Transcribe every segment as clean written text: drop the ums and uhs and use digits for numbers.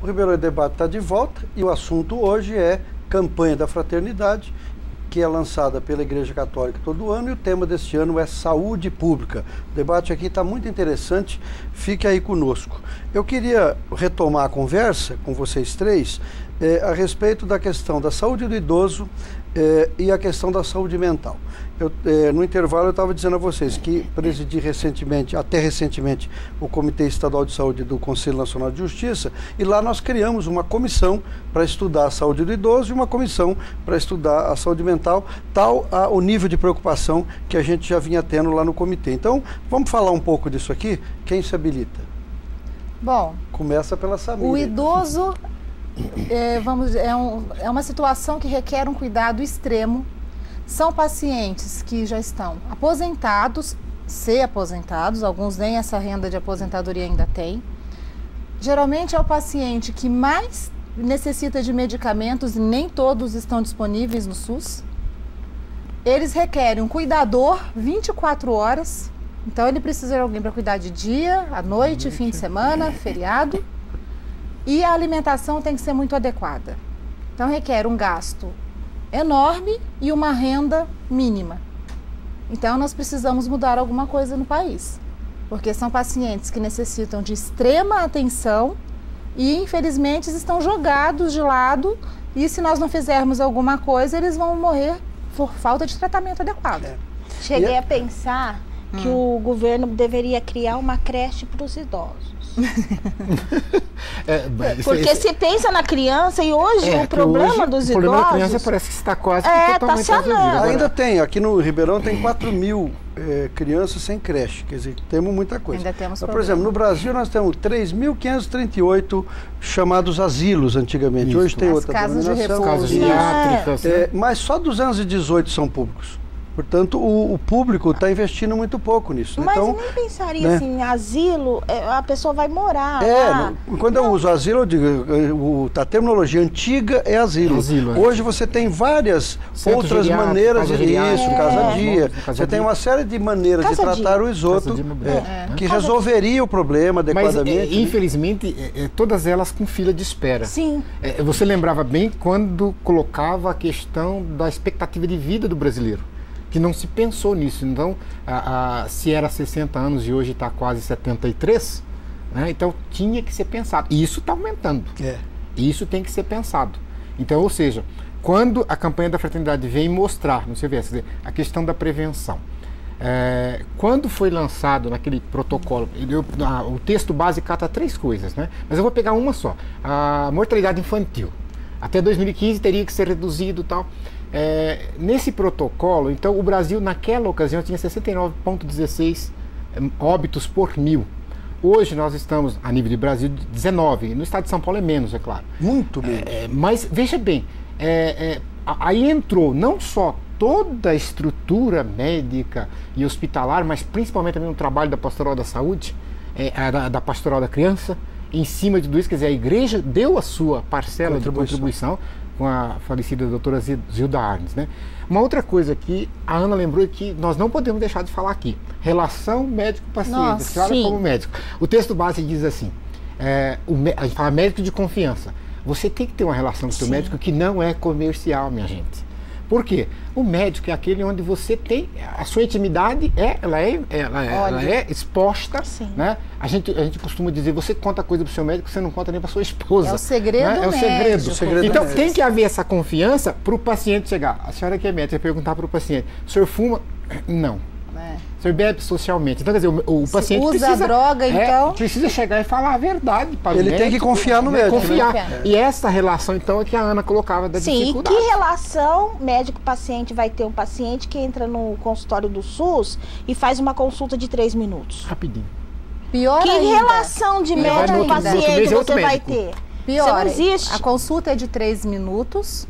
O Ribeirão Debate está de volta e o assunto hoje é Campanha da Fraternidade, que é lançada pela Igreja Católica todo ano, e o tema deste ano é Saúde Pública. O debate aqui está muito interessante, fique aí conosco. Eu queria retomar a conversa com vocês três a respeito da questão da saúde do idoso e a questão da saúde mental. No intervalo eu estava dizendo a vocês que presidi recentemente, até recentemente, o Comitê Estadual de Saúde do Conselho Nacional de Justiça, e lá nós criamos uma comissão para estudar a saúde do idoso e uma comissão para estudar a saúde mental, tal o nível de preocupação que a gente já vinha tendo lá no comitê. Então, vamos falar um pouco disso aqui? Quem se habilita? Bom, começa pela Samira. O idoso é uma situação que requer um cuidado extremo. São pacientes que já estão aposentados, alguns nem essa renda de aposentadoria ainda têm. Geralmente é o paciente que mais necessita de medicamentos e nem todos estão disponíveis no SUS. Eles requerem um cuidador 24 horas, então ele precisa de alguém para cuidar de dia, à noite, fim de semana, feriado. E a alimentação tem que ser muito adequada. Então requer um gasto enorme e uma renda mínima. Então nós precisamos mudar alguma coisa no país, porque são pacientes que necessitam de extrema atenção e infelizmente estão jogados de lado, e se nós não fizermos alguma coisa eles vão morrer por falta de tratamento adequado. Cheguei a pensar que o governo deveria criar uma creche para os idosos. Porque se pensa na criança, e hoje o problema dos idosos... O problema da criança parece que está quase totalmente resolvido. Ainda tem, aqui no Ribeirão tem 4.000 crianças sem creche, quer dizer, temos muita coisa. Ainda temos por exemplo, no Brasil nós temos 3.538 chamados asilos antigamente. Isso. Hoje tem outra denominação. Casas geriátricas. Mas só 218 são públicos. Portanto, o público está investindo muito pouco nisso. Mas então, nem pensaria assim, asilo, a pessoa vai morar lá. Quando eu uso asilo, eu digo, a terminologia antiga é asilo. Hoje você tem várias outras maneiras de isso, casa-dia. Você tem uma série de maneiras de tratar o esgoto que resolveria o problema adequadamente. Mas, infelizmente, todas elas com fila de espera. Sim. Você lembrava bem quando colocava a questão da expectativa de vida do brasileiro, que não se pensou nisso. Então, se era 60 anos e hoje está quase 73, né? Então tinha que ser pensado. E isso está aumentando. Isso tem que ser pensado. Então, ou seja, quando a campanha da fraternidade vem mostrar, não sei ver, quer dizer, a questão da prevenção, quando foi lançado naquele protocolo, o texto base cata 3 coisas, né? Mas eu vou pegar uma só. A mortalidade infantil. Até 2015 teria que ser reduzido e tal. Nesse protocolo, então, o Brasil naquela ocasião tinha 69,16 óbitos por 1000. Hoje nós estamos, a nível de Brasil, 19. No estado de São Paulo é menos, é claro. Muito menos. Mas, veja bem, aí entrou não só toda a estrutura médica e hospitalar, mas principalmente também o trabalho da Pastoral da Saúde, da Pastoral da Criança, em cima de tudo isso. Quer dizer, a igreja deu a sua parcela de contribuição, com a falecida doutora Zilda Arnes, né? Uma outra coisa que a Ana lembrou que nós não podemos deixar de falar aqui: relação médico-paciente. A senhora como médico. O texto base diz assim, a gente fala médico de confiança. Você tem que ter uma relação com o seu médico que não é comercial, minha gente. Por quê? O médico é aquele onde você tem a sua intimidade, ela é exposta, né? A gente costuma dizer, você conta coisa para o seu médico, você não conta nem para sua esposa. É o segredo, né? É o segredo. Então tem que haver essa confiança para o paciente chegar. A senhora que é médica vai perguntar para o paciente: o senhor fuma? Não. O senhor bebe socialmente. Então, quer dizer, o paciente usa droga, então precisa chegar e falar a verdade para o médico. Ele tem que confiar no médico. Confiar. E essa relação, então, é que a Ana colocava da dificuldade. Sim, que relação médico-paciente vai ter um paciente que entra no consultório do SUS e faz uma consulta de 3 minutos? Rapidinho. Pior que ainda. Relação de médico-paciente você vai ter? Pior, não existe. A consulta é de 3 minutos.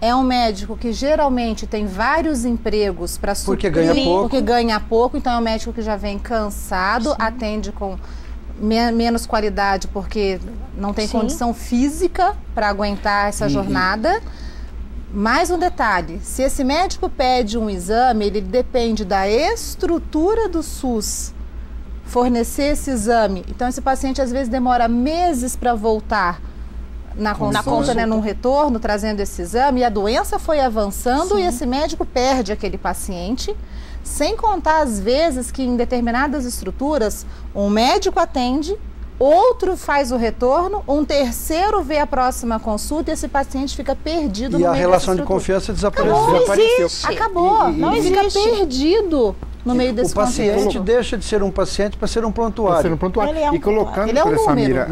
É um médico que geralmente tem vários empregos para suprir, porque ganha pouco, então é um médico que já vem cansado, atende com menos qualidade porque não tem condição física para aguentar essa jornada. Mais um detalhe: se esse médico pede um exame, ele depende da estrutura do SUS fornecer esse exame. Então esse paciente às vezes demora meses para voltar na consulta, né, num retorno, trazendo esse exame, e a doença foi avançando. Sim. E esse médico perde aquele paciente, sem contar as vezes que em determinadas estruturas um médico atende, outro faz o retorno, um terceiro vê a próxima consulta e esse paciente fica perdido no meio. E a relação de confiança desapareceu. Acabou, não existe. Fica perdido no meio desse contexto. O paciente deixa de ser um paciente para ser um prontuário. E colocando, Samira,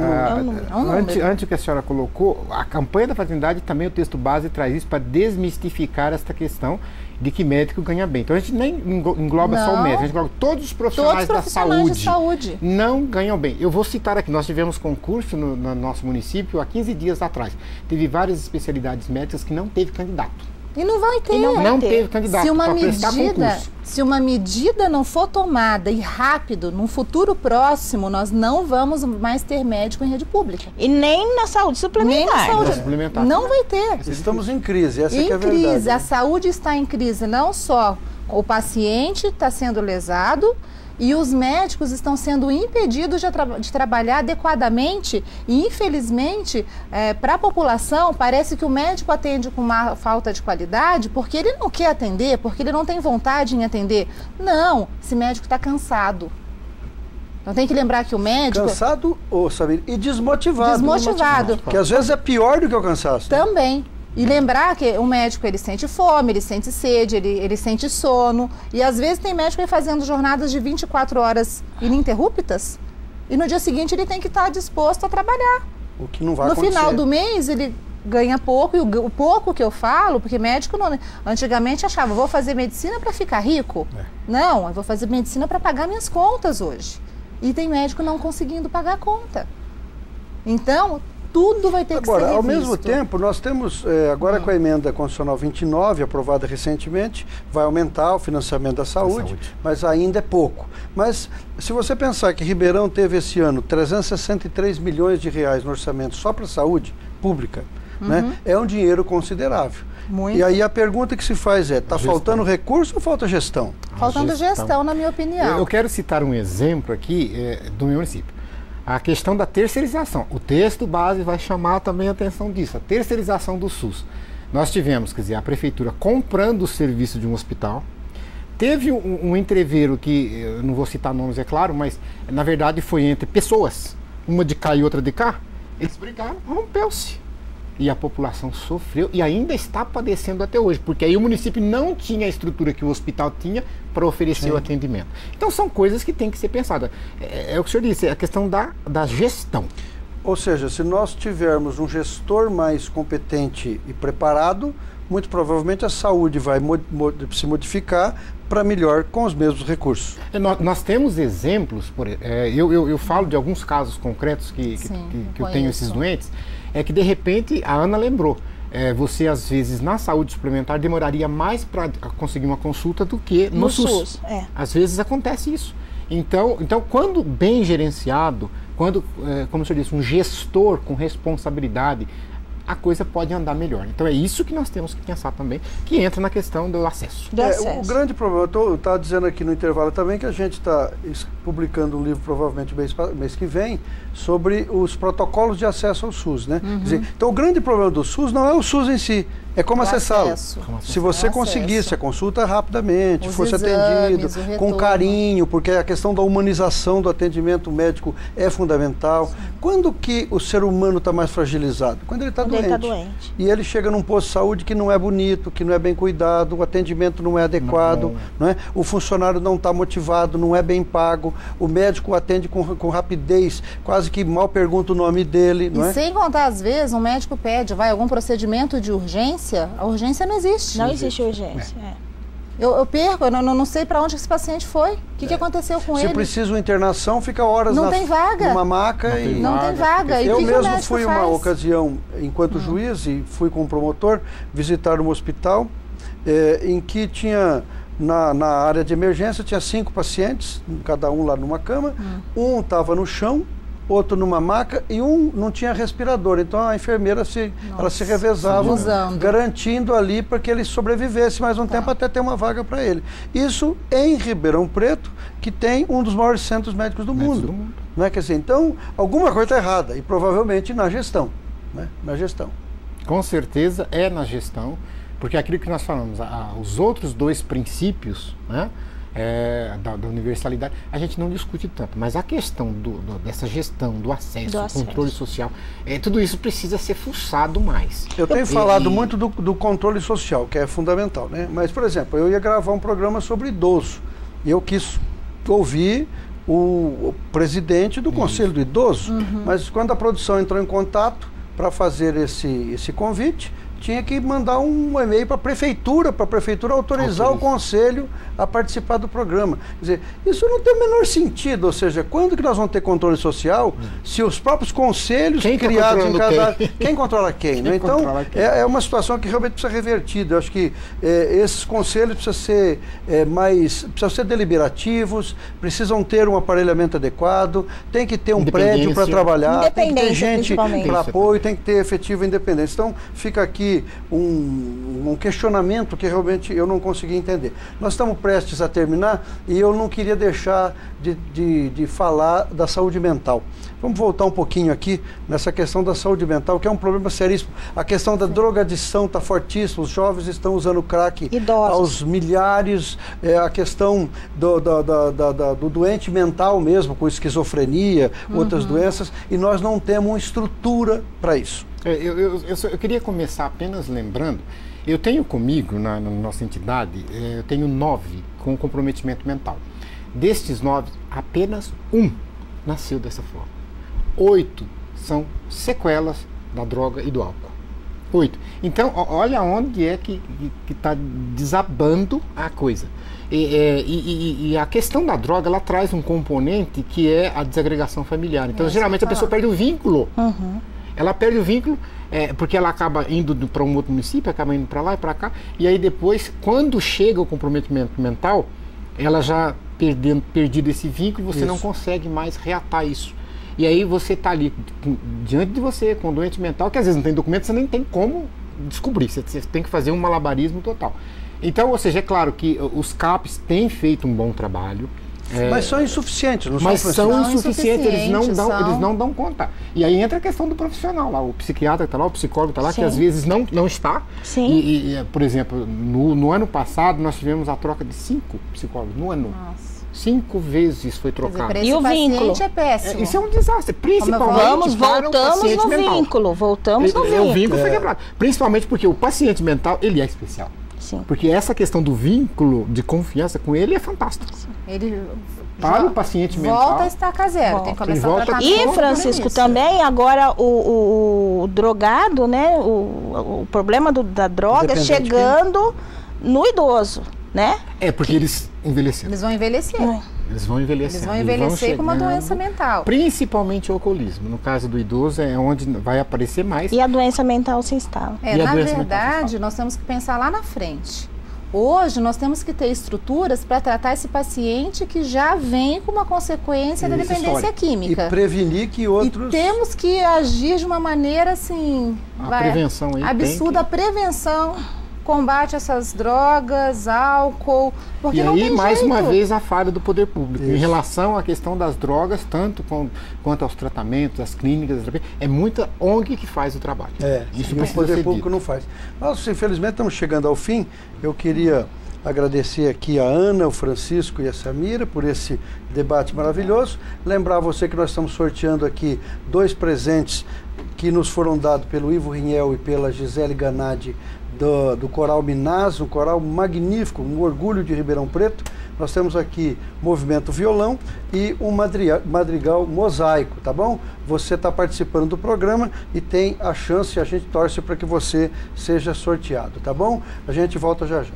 antes que a senhora colocou, a campanha da fraternidade também, o texto base traz isso para desmistificar esta questão de que médico ganha bem. Então a gente nem engloba só o médico, a gente engloba todos os profissionais da saúde não ganham bem. Eu vou citar aqui, nós tivemos concurso no nosso município há 15 dias atrás. Teve várias especialidades médicas que não teve candidato. E não vai ter. Não teve candidato para prestar concurso. Se uma medida não for tomada e rápido, num futuro próximo, nós não vamos mais ter médico em rede pública. E nem na saúde suplementar. Nem na saúde suplementar. Não vai ter. Estamos em crise, essa que é a verdade. Em crise, a saúde está em crise, não só o paciente está sendo lesado, e os médicos estão sendo impedidos de trabalhar adequadamente e, infelizmente, para a população, parece que o médico atende com uma falta de qualidade porque ele não quer atender, porque ele não tem vontade em atender. Não, esse médico está cansado. Então tem que lembrar que o médico... Cansado, Samira, e desmotivado. Desmotivado. Que às vezes é pior do que o cansaço. Também. E lembrar que o médico, ele sente fome, ele sente sede, ele sente sono. E às vezes tem médico aí fazendo jornadas de 24 horas ininterruptas. E no dia seguinte ele tem que estar disposto a trabalhar. O que não vai acontecer. No final do mês ele ganha pouco. E o pouco que eu falo, porque médico antigamente achava, vou fazer medicina para ficar rico. Não, eu vou fazer medicina para pagar minhas contas hoje. E tem médico não conseguindo pagar a conta. Então... tudo vai ter que ser revisto. Ao mesmo tempo, nós temos, agora com a emenda constitucional 29, aprovada recentemente, vai aumentar o financiamento da saúde, mas ainda é pouco. Mas se você pensar que Ribeirão teve esse ano 363 milhões de reais no orçamento só para a saúde pública, né, é um dinheiro considerável. Muito. E aí a pergunta que se faz é, está faltando recurso ou falta gestão? Faltando gestão, na minha opinião. Eu quero citar um exemplo aqui do meu município. A questão da terceirização. O texto base vai chamar também a atenção disso. A terceirização do SUS. Nós tivemos, quer dizer, a prefeitura comprando o serviço de um hospital. Teve um entreveiro que, eu não vou citar nomes, é claro, mas na verdade foi entre pessoas. Uma de cá e outra de cá. Eles brigaram, rompeu-se. E a população sofreu e ainda está padecendo até hoje, porque aí o município não tinha a estrutura que o hospital tinha para oferecer o atendimento. Então são coisas que têm que ser pensadas. É o que o senhor disse, é a questão da gestão. Ou seja, se nós tivermos um gestor mais competente e preparado, muito provavelmente a saúde vai se modificar para melhor com os mesmos recursos. Nós temos exemplos, eu falo de alguns casos concretos que eu tenho esses doentes, é que de repente a Ana lembrou, você às vezes na saúde suplementar demoraria mais para conseguir uma consulta do que no SUS. Às vezes acontece isso. Então quando bem gerenciado, quando, como o senhor disse, um gestor com responsabilidade, a coisa pode andar melhor. Então é isso que nós temos que pensar também, que entra na questão do acesso. O grande problema, eu estava dizendo aqui no intervalo também que a gente está publicando um livro, provavelmente mês que vem, sobre os protocolos de acesso ao SUS, né? Quer dizer, então o grande problema do SUS não é o SUS em si, é como acessá-lo. Se você conseguisse a consulta rapidamente, fosse atendido com carinho, porque a questão da humanização do atendimento médico é fundamental. Quando que o ser humano está mais fragilizado? Quando ele está doente. E ele chega num posto de saúde que não é bonito, que não é bem cuidado, o atendimento não é adequado, não é? O funcionário não está motivado, não é bem pago, o médico atende com rapidez, quase que mal pergunta o nome dele. Não é? Sem contar, às vezes, um médico pede, algum procedimento de urgência, a urgência não existe. Não existe urgência, Eu perco, eu não sei para onde esse paciente foi. O que aconteceu com ele? Se precisa uma internação, fica horas tem vaga. numa maca. Não tem vaga. Eu mesmo fui uma ocasião, enquanto juiz, e fui com o promotor, visitar um hospital em que tinha, na área de emergência, tinha 5 pacientes, cada um lá numa cama. Um estava no chão, outro numa maca e um não tinha respirador. Então a enfermeira ela se revezava, garantindo ali para que ele sobrevivesse mais um tempo até ter uma vaga para ele. Isso em Ribeirão Preto, que tem um dos maiores centros médicos do mundo. Não é? Quer dizer, então alguma coisa está errada e provavelmente na gestão. né? Na gestão. Com certeza é na gestão, porque aquilo que nós falamos, os outros dois princípios, né, da universalidade, a gente não discute tanto, mas a questão dessa gestão, do acesso, controle social, tudo isso precisa ser fuçado mais. Eu tenho falado muito do controle social, que é fundamental, né? Mas, por exemplo, eu ia gravar um programa sobre idoso, e eu quis ouvir o presidente do Conselho do Idoso, mas quando a produção entrou em contato para fazer esse convite, tinha que mandar um e-mail para a prefeitura autorizar o conselho a participar do programa. Quer dizer, isso não tem o menor sentido, ou seja, quando que nós vamos ter controle social se os próprios conselhos criados em cada... Quem controla quem? Né? Então, é uma situação que realmente precisa ser revertida. Eu acho que esses conselhos precisam ser deliberativos, precisam ter um aparelhamento adequado, tem que ter um prédio para trabalhar, tem que ter gente para apoio, tem que ter efetiva independência. Então, fica aqui um questionamento que realmente eu não consegui entender. Nós estamos prestes a terminar e eu não queria deixar de falar da saúde mental. Vamos voltar um pouquinho aqui nessa questão da saúde mental, que é um problema seríssimo. A questão da drogadição está fortíssima, os jovens estão usando crack aos milhares, a questão do doente mental mesmo, com esquizofrenia, outras doenças, e nós não temos uma estrutura para isso. Eu queria começar apenas lembrando, eu tenho comigo, na nossa entidade, eu tenho 9 com comprometimento mental. Destes 9, apenas 1 nasceu dessa forma. 8 são sequelas da droga e do álcool. 8. Então, olha onde é que está desabando a coisa. E a questão da droga, ela traz um componente que é a desagregação familiar. Então, geralmente a pessoa perde o vínculo. Ela perde o vínculo porque ela acaba indo para um outro município, acaba indo para lá e para cá, e aí depois, quando chega o comprometimento mental, ela já perdido esse vínculo, você não consegue mais reatar isso. E aí você está ali, diante de você, com doente mental, que às vezes não tem documento, você nem tem como descobrir, você tem que fazer um malabarismo total. Então, ou seja, é claro que os CAPs têm feito um bom trabalho, mas são insuficientes, não mas são? São insuficientes, eles não dão conta. E aí entra a questão do profissional lá, o psiquiatra está lá, o psicólogo está lá, que às vezes não está. Por exemplo, no ano passado nós tivemos a troca de 5 psicólogos no ano. 5 vezes foi trocado. E o vínculo é péssimo. Isso é um desastre, principalmente voltamos no vínculo. O vínculo foi quebrado. Principalmente porque o paciente mental, ele é especial. Porque essa questão do vínculo de confiança com ele é fantástico. Ele para o paciente mental, volta a estaca zero, tem que começar a tratar. E, Francisco, também agora o drogado, né, o problema da droga chegando no idoso, né? Porque eles envelheceram. Eles vão envelhecer. Eles vão envelhecer. Eles vão envelhecer com uma doença mental. Principalmente o alcoolismo. No caso do idoso é onde vai aparecer mais. E a doença mental se instala. Na verdade, nós temos que pensar lá na frente. Hoje nós temos que ter estruturas para tratar esse paciente que já vem com uma consequência da dependência química. E prevenir que outros... E temos que agir de uma maneira assim... prevenção aí absurda, a prevenção... combate essas drogas, álcool, porque e não aí, tem mais jeito. uma vez, a falha do poder público. Em relação à questão das drogas, tanto quanto aos tratamentos, as clínicas, é muita ONG que faz o trabalho. Isso o poder público não faz. Nós, infelizmente, estamos chegando ao fim. Eu queria agradecer aqui a Ana, o Francisco e a Samira por esse debate maravilhoso. Lembrar a você que nós estamos sorteando aqui 2 presentes que nos foram dados pelo Ivo Rinhel e pela Gisele Ganadi, do Coral Minas, um coral magnífico, um orgulho de Ribeirão Preto. Nós temos aqui Movimento Violão e um madrigal mosaico, tá bom? Você está participando do programa e tem a chance, a gente torce para que você seja sorteado, tá bom? A gente volta já já.